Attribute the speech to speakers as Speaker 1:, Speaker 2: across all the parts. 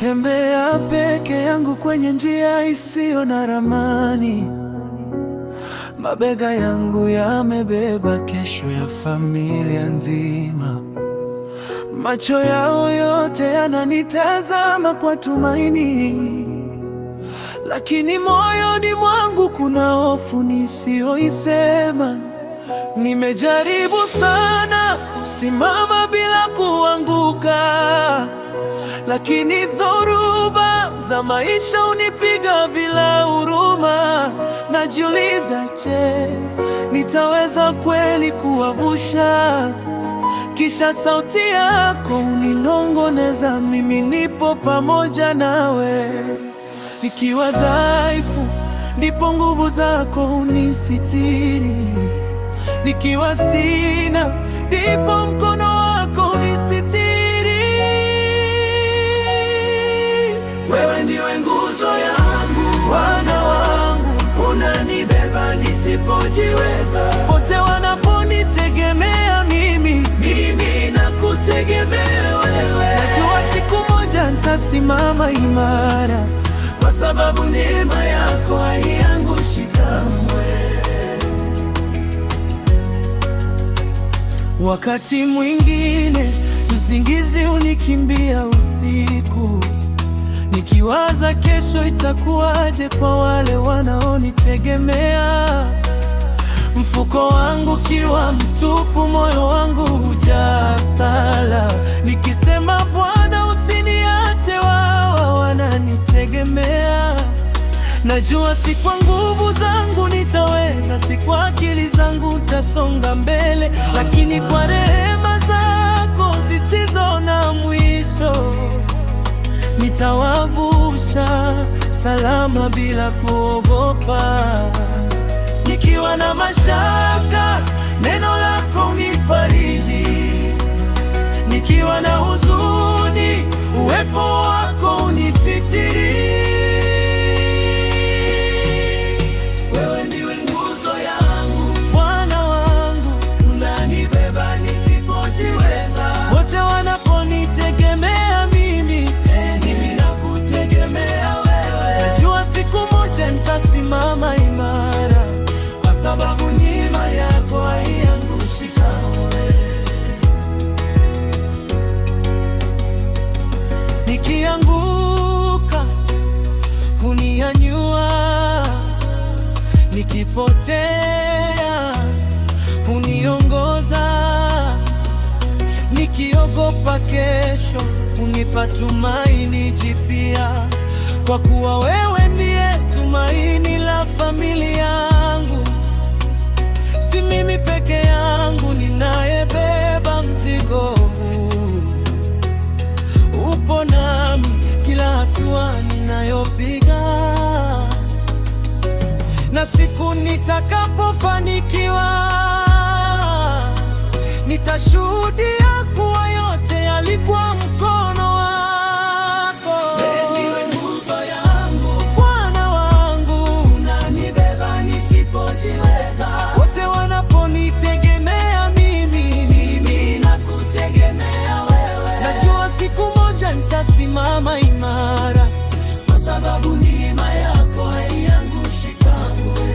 Speaker 1: Natembea peke yangu kwenye njia isiyo na ramani. Mabega yangu yamebeba kesho ya familia nzima. Macho yao yote yananitazama kwa tumaini, lakini moyoni mwangu kuna hofu nisiyoisema. Nimejaribu sana kusimama bila kuanguka, lakini dhoruba za maisha hunipiga bila huruma. Najiuliza, je, nitaweza kweli kuwavusha? Kisha sauti yako uninong'oneza, mimi nipo pamoja nawe. Nikiwa dhaifu, ndipo nguvu zako unisitiri. Nikiwa sina, ndipo mkono wako unisitiri. Wewe ndiwe nguzo yangu, Bwana wangu, unanibeba nisipojiweza. Wote wanaponitegemea mimi nakutegemea wewe. Najua siku moja nitasimama imara, kwa sababu neema yako haiangushi kamwe. Wakati mwingine usingizi unikimbia usiku, nikiwaza kesho itakuwaje kwa wale wanaonitegemea. Mfuko wangu kiwa mtupu, moyo wangu hujaa sala, nikisema Bwana usiniache, wao wananitegemea. Najua si kwa nguvu zangu nitaweza, si kwa akili zangu nitasonga mbele, lakini kwa rehema zako zisizo na mwisho nitawavusha salama bila kuogopa. Nikiwa na mashaka, neno lako unifariji. Nikiwa na huzuni, uwepo wako unisitiri. Wewe ndiwe nguzo yangu, Bwana wangu, unanibeba nisipojiweza. Wote wanaponitegemea mimi nakutegemea wewe. Najua siku moja nitasimama imara, kwa sababu neema yako haiangushi kamwe. Nikianguka hunianyua, nikipotea huniongoza, nikiogopa kesho hunipa tumaini jipya, kwa kuwa wewe ndiye tumaini la familia yangu. Si mimi peke yangu ninayebeba mzigo huu, upo nami kila hatua ninayopiga. Na siku nitakapofanikiwa, nitashuhudia kuwa yote yalikuwa mkono wako. Ndiwe nguzo yangu, Bwana wangu, unanibeba nisipojiweza. Wote wanaponitegemea mimi nakutegemea wewe. Najua siku moja nitasimama imara, kwa sababu neema yako haiangushi kamwe.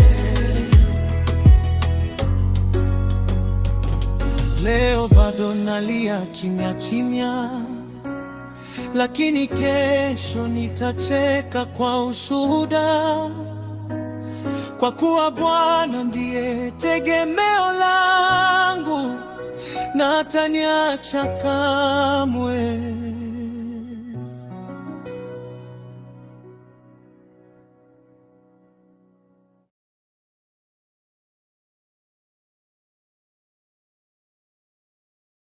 Speaker 1: Leo bado nalia kimya kimya, lakini kesho nitacheka kwa ushuhuda, kwa kuwa Bwana ndiye tegemeo langu na hataniacha kamwe.